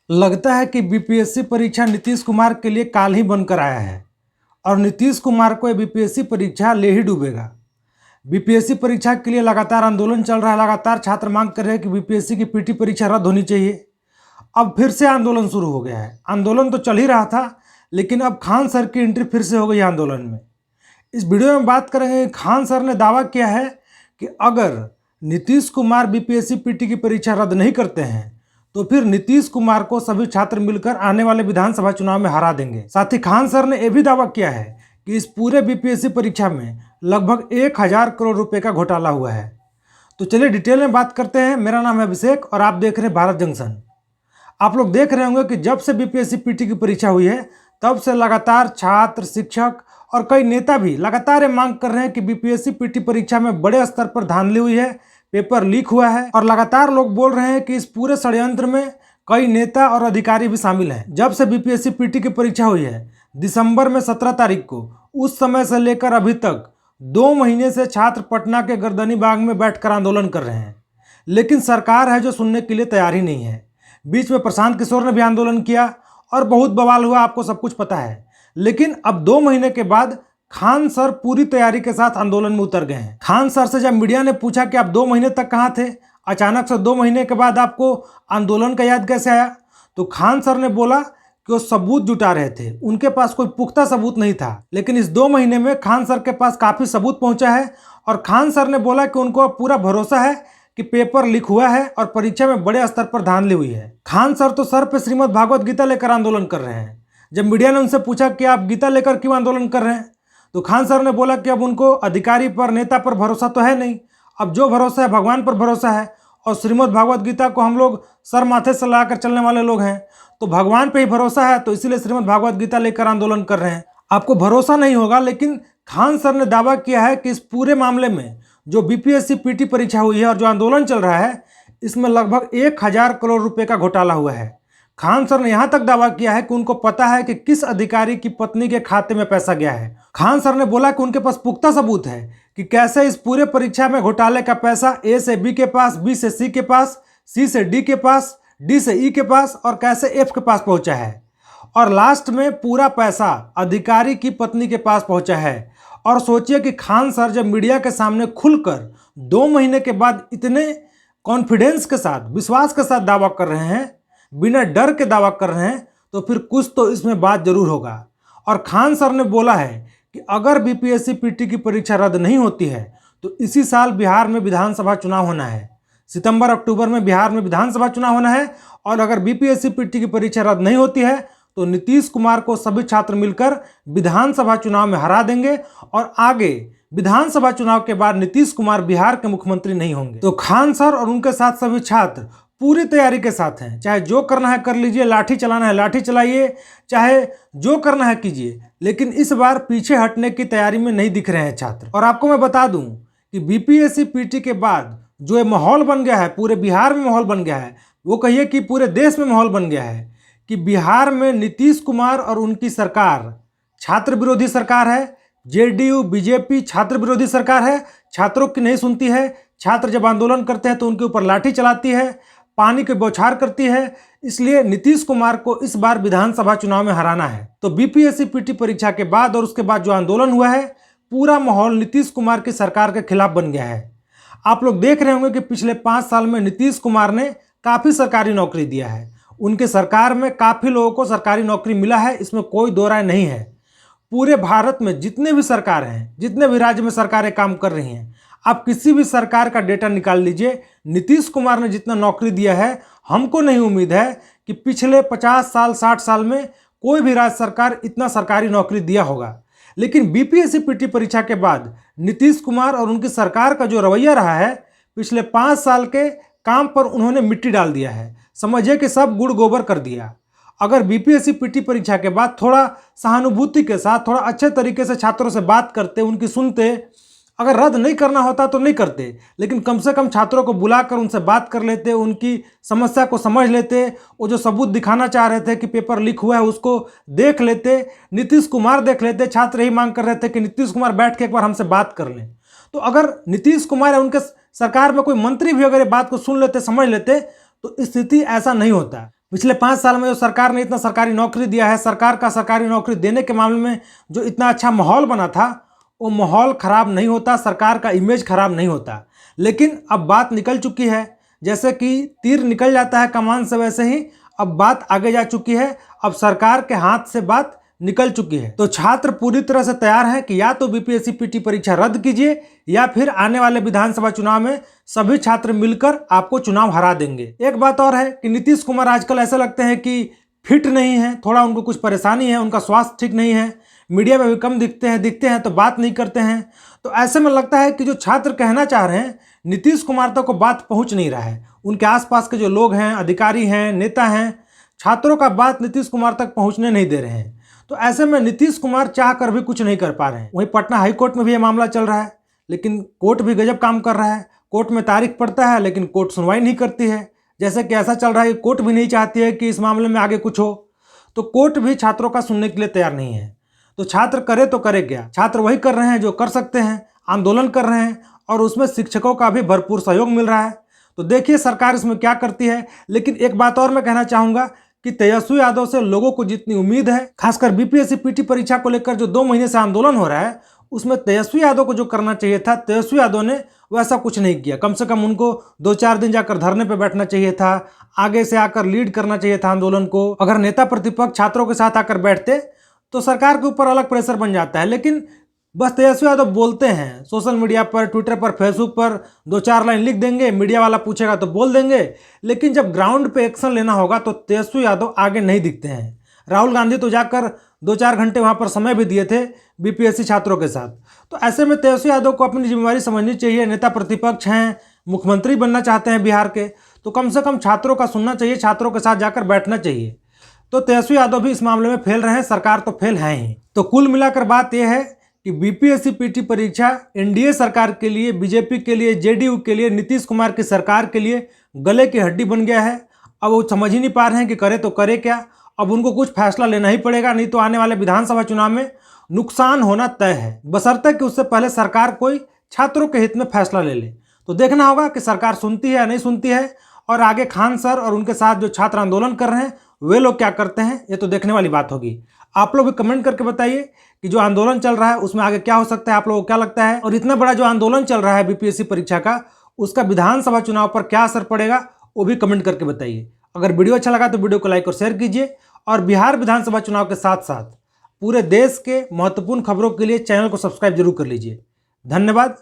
लगता है कि बीपीएससी परीक्षा नीतीश कुमार के लिए काल ही बनकर आया है और नीतीश कुमार को ये बीपीएससी परीक्षा ले ही डूबेगा। बीपीएससी परीक्षा के लिए लगातार आंदोलन चल रहा है। लगातार छात्र मांग कर रहे हैं कि बीपीएससी की पीटी परीक्षा रद्द होनी चाहिए। अब फिर से आंदोलन शुरू हो गया है। आंदोलन तो चल ही रहा था, लेकिन अब खान सर की एंट्री फिर से हो गई आंदोलन में। इस वीडियो में बात करेंगे कि खान सर ने दावा किया है कि अगर नीतीश कुमार बीपीएससी पीटी की परीक्षा रद्द नहीं करते हैं तो फिर नीतीश कुमार को सभी छात्र मिलकर आने वाले विधानसभा चुनाव में हरा देंगे। साथ ही खान सर ने यह भी दावा किया है कि इस पूरे बीपीएससी परीक्षा में लगभग 1000 करोड़ रुपए का घोटाला हुआ है। तो चलिए डिटेल में बात करते हैं। मेरा नाम है अभिषेक और आप देख रहे हैं भारत जंक्शन। आप लोग देख रहे होंगे कि जब से बीपीएससी पीटी की परीक्षा हुई है तब से लगातार छात्र, शिक्षक और कई नेता भी लगातार ये मांग कर रहे हैं कि बीपीएससी पीटी परीक्षा में बड़े स्तर पर धांधली हुई है, पेपर लीक हुआ है। और लगातार लोग बोल रहे हैं कि इस पूरे षड्यंत्र में कई नेता और अधिकारी भी शामिल हैं। जब से बीपीएससी पीटी की परीक्षा हुई है दिसंबर में 17 तारीख को, उस समय से लेकर अभी तक 2 महीने से छात्र पटना के गर्दनी बाग में बैठकर आंदोलन कर रहे हैं, लेकिन सरकार है जो सुनने के लिए तैयार ही नहीं है। बीच में प्रशांत किशोर ने भी आंदोलन किया और बहुत बवाल हुआ, आपको सब कुछ पता है। लेकिन अब 2 महीने के बाद खान सर पूरी तैयारी के साथ आंदोलन में उतर गए हैं। खान सर से जब मीडिया ने पूछा कि आप 2 महीने तक कहाँ थे, अचानक से 2 महीने के बाद आपको आंदोलन का याद कैसे आया, तो खान सर ने बोला कि वो सबूत जुटा रहे थे। उनके पास कोई पुख्ता सबूत नहीं था, लेकिन इस 2 महीने में खान सर के पास काफ़ी सबूत पहुंचा है। और खान सर ने बोला कि उनको अब पूरा भरोसा है कि पेपर लीक हुआ है और परीक्षा में बड़े स्तर पर धांधली हुई है। खान सर तो सर पे श्रीमद् भागवत गीता लेकर आंदोलन कर रहे हैं। जब मीडिया ने उनसे पूछा कि आप गीता लेकर क्यों आंदोलन कर रहे हैं, तो खान सर ने बोला कि अब उनको अधिकारी पर, नेता पर भरोसा तो है नहीं, अब जो भरोसा है भगवान पर भरोसा है। और श्रीमद् भागवत गीता को हम लोग सर माथे से लगाकर चलने वाले लोग हैं, तो भगवान पे ही भरोसा है, तो इसीलिए श्रीमद् भागवत गीता लेकर आंदोलन कर रहे हैं। आपको भरोसा नहीं होगा, लेकिन खान सर ने दावा किया है कि इस पूरे मामले में जो बीपीएससी पीटी परीक्षा हुई है और जो आंदोलन चल रहा है, इसमें लगभग 1000 करोड़ रुपए का घोटाला हुआ है। खान सर ने यहां तक दावा किया है कि उनको पता है कि किस अधिकारी की पत्नी के खाते में पैसा गया है। खान सर ने बोला कि उनके पास पुख्ता सबूत है कि कैसे इस पूरे परीक्षा में घोटाले का पैसा ए से बी के पास, बी से सी के पास, सी से डी के पास, डी से ई के पास और कैसे एफ के पास पहुंचा है। और लास्ट में पूरा पैसा अधिकारी की पत्नी के पास पहुंचा है। और सोचिए कि खान सर जब मीडिया के सामने खुलकर 2 महीने के बाद इतने कॉन्फिडेंस के साथ, विश्वास के साथ दावा कर रहे हैं, बिना डर के दावा कर रहे हैं, तो फिर कुछ तो इसमें बात जरूर होगा। और खान सर ने बोला है कि अगर बीपीएससी पीटी की परीक्षा रद्द नहीं होती है तो इसी साल बिहार में विधानसभा चुनाव होना है। सितंबर अक्टूबर में बिहार में विधानसभा चुनाव होना है। और अगर बीपीएससी पीटी की परीक्षा रद्द नहीं होती है तो नीतीश कुमार को सभी छात्र मिलकर विधानसभा चुनाव में हरा देंगे और आगे विधानसभा चुनाव के बाद नीतीश कुमार बिहार के मुख्यमंत्री नहीं होंगे। तो खान सर और उनके साथ सभी छात्र पूरी तैयारी के साथ हैं। चाहे जो करना है कर लीजिए, लाठी चलाना है लाठी चलाइए, चाहे जो करना है कीजिए, लेकिन इस बार पीछे हटने की तैयारी में नहीं दिख रहे हैं छात्र। और आपको मैं बता दूं कि बीपीएससी पीटी के बाद जो ये माहौल बन गया है, पूरे बिहार में माहौल बन गया है, वो कहिए कि पूरे देश में माहौल बन गया है कि बिहार में नीतीश कुमार और उनकी सरकार छात्र विरोधी सरकार है। जेडीयू बीजेपी छात्र विरोधी सरकार है, छात्रों की नहीं सुनती है। छात्र जब आंदोलन करते हैं तो उनके ऊपर लाठी चलाती है, पानी की बौछार करती है। इसलिए नीतीश कुमार को इस बार विधानसभा चुनाव में हराना है। तो बीपीएससी पीटी परीक्षा के बाद और उसके बाद जो आंदोलन हुआ है, पूरा माहौल नीतीश कुमार की सरकार के खिलाफ बन गया है। आप लोग देख रहे होंगे कि पिछले 5 साल में नीतीश कुमार ने काफ़ी सरकारी नौकरी दिया है। उनके सरकार में काफ़ी लोगों को सरकारी नौकरी मिला है, इसमें कोई दो राय नहीं है। पूरे भारत में जितने भी सरकार हैं, जितने भी राज्य में सरकारें काम कर रही हैं, आप किसी भी सरकार का डेटा निकाल लीजिए, नीतीश कुमार ने जितना नौकरी दिया है, हमको नहीं उम्मीद है कि पिछले 50 साल 60 साल में कोई भी राज्य सरकार इतना सरकारी नौकरी दिया होगा। लेकिन बीपीएससी पीटी परीक्षा के बाद नीतीश कुमार और उनकी सरकार का जो रवैया रहा है, पिछले 5 साल के काम पर उन्होंने मिट्टी डाल दिया है। समझिए कि सब गुड़ गोबर कर दिया। अगर बीपीएससी पीटी परीक्षा के बाद थोड़ा सहानुभूति के साथ, थोड़ा अच्छे तरीके से छात्रों से बात करते, उनकी सुनते, अगर रद्द नहीं करना होता तो नहीं करते, लेकिन कम से कम छात्रों को बुलाकर उनसे बात कर लेते, उनकी समस्या को समझ लेते, वो जो सबूत दिखाना चाह रहे थे कि पेपर लीक हुआ है उसको देख लेते, नीतीश कुमार देख लेते। छात्र यही मांग कर रहे थे कि नीतीश कुमार बैठ के एक बार हमसे बात कर लें। तो अगर नीतीश कुमार या उनके सरकार में कोई मंत्री भी अगर ये बात को सुन लेते, समझ लेते, तो स्थिति ऐसा नहीं होता। पिछले 5 साल में जो सरकार ने इतना सरकारी नौकरी दिया है, सरकार का सरकारी नौकरी देने के मामले में जो इतना अच्छा माहौल बना था, वो माहौल ख़राब नहीं होता, सरकार का इमेज ख़राब नहीं होता। लेकिन अब बात निकल चुकी है, जैसे कि तीर निकल जाता है कमान से, वैसे ही अब बात आगे जा चुकी है। अब सरकार के हाथ से बात निकल चुकी है। तो छात्र पूरी तरह से तैयार हैं कि या तो बीपीएससी पीटी परीक्षा रद्द कीजिए या फिर आने वाले विधानसभा चुनाव में सभी छात्र मिलकर आपको चुनाव हरा देंगे। एक बात और है कि नीतीश कुमार आजकल ऐसा लगते हैं कि फिट नहीं है, थोड़ा उनको कुछ परेशानी है, उनका स्वास्थ्य ठीक नहीं है, मीडिया में भी कम दिखते हैं तो बात नहीं करते हैं। तो ऐसे में लगता है कि जो छात्र कहना चाह रहे हैं, नीतीश कुमार तक को बात पहुंच नहीं रहा है। उनके आसपास के जो लोग हैं, अधिकारी हैं, नेता हैं, छात्रों का बात नीतीश कुमार तक पहुंचने नहीं दे रहे हैं। तो ऐसे में नीतीश कुमार चाह कर भी कुछ नहीं कर पा रहे हैं। वहीं पटना हाईकोर्ट में भी ये मामला चल रहा है, लेकिन कोर्ट भी गजब काम कर रहा है। कोर्ट में तारीख पड़ता है, लेकिन कोर्ट सुनवाई नहीं करती है। जैसे कि ऐसा चल रहा है कि कोर्ट भी नहीं चाहती है कि इस मामले में आगे कुछ हो, तो कोर्ट भी छात्रों का सुनने के लिए तैयार नहीं है। तो छात्र करे तो करे क्या? छात्र वही कर रहे हैं जो कर सकते हैं, आंदोलन कर रहे हैं, और उसमें शिक्षकों का भी भरपूर सहयोग मिल रहा है। तो देखिए सरकार इसमें क्या करती है। लेकिन एक बात और मैं कहना चाहूँगा कि तेजस्वी यादव से लोगों को जितनी उम्मीद है, खासकर बीपीएससी पीटी परीक्षा को लेकर जो 2 महीने से आंदोलन हो रहा है, उसमें तेजस्वी यादव को जो करना चाहिए था, तेजस्वी यादव ने वैसा कुछ नहीं किया। कम से कम उनको 2-4 दिन जाकर धरने पर बैठना चाहिए था, आगे से आकर लीड करना चाहिए था आंदोलन को। अगर नेता प्रतिपक्ष छात्रों के साथ आकर बैठते तो सरकार के ऊपर अलग प्रेशर बन जाता है। लेकिन बस तेजस्वी यादव बोलते हैं, सोशल मीडिया पर, ट्विटर पर, फेसबुक पर 2-4 लाइन लिख देंगे, मीडिया वाला पूछेगा तो बोल देंगे, लेकिन जब ग्राउंड पे एक्शन लेना होगा तो तेजस्वी यादव आगे नहीं दिखते हैं। राहुल गांधी तो जाकर 2-4 घंटे वहां पर समय भी दिए थे बीपीएससी छात्रों के साथ। तो ऐसे में तेजस्वी यादव को अपनी जिम्मेवारी समझनी चाहिए। नेता प्रतिपक्ष हैं, मुख्यमंत्री बनना चाहते हैं बिहार के, तो कम से कम छात्रों का सुनना चाहिए, छात्रों के साथ जाकर बैठना चाहिए। तो तेजस्वी यादव भी इस मामले में फेल रहे हैं, सरकार तो फेल है ही। तो कुल मिलाकर बात यह है कि बीपीएससी पीटी परीक्षा एनडीए सरकार के लिए, बीजेपी के लिए, जेडीयू के लिए, नीतीश कुमार की सरकार के लिए गले की हड्डी बन गया है। अब वो समझ ही नहीं पा रहे हैं कि करे तो करे क्या। अब उनको कुछ फैसला लेना ही पड़ेगा, नहीं तो आने वाले विधानसभा चुनाव में नुकसान होना तय है, बशर्ते कि उससे पहले सरकार कोई छात्रों के हित में फैसला ले ले। तो देखना होगा कि सरकार सुनती है या नहीं सुनती है, और आगे खान सर और उनके साथ जो छात्र आंदोलन कर रहे हैं वे लोग क्या करते हैं, ये तो देखने वाली बात होगी। आप लोग भी कमेंट करके बताइए कि जो आंदोलन चल रहा है उसमें आगे क्या हो सकता है, आप लोगों को क्या लगता है, और इतना बड़ा जो आंदोलन चल रहा है बीपीएससी परीक्षा का, उसका विधानसभा चुनाव पर क्या असर पड़ेगा, वो भी कमेंट करके बताइए। अगर वीडियो अच्छा लगा तो वीडियो को लाइक और शेयर कीजिए, और बिहार विधानसभा चुनाव के साथ साथ पूरे देश के महत्वपूर्ण खबरों के लिए चैनल को सब्सक्राइब जरूर कर लीजिए। धन्यवाद।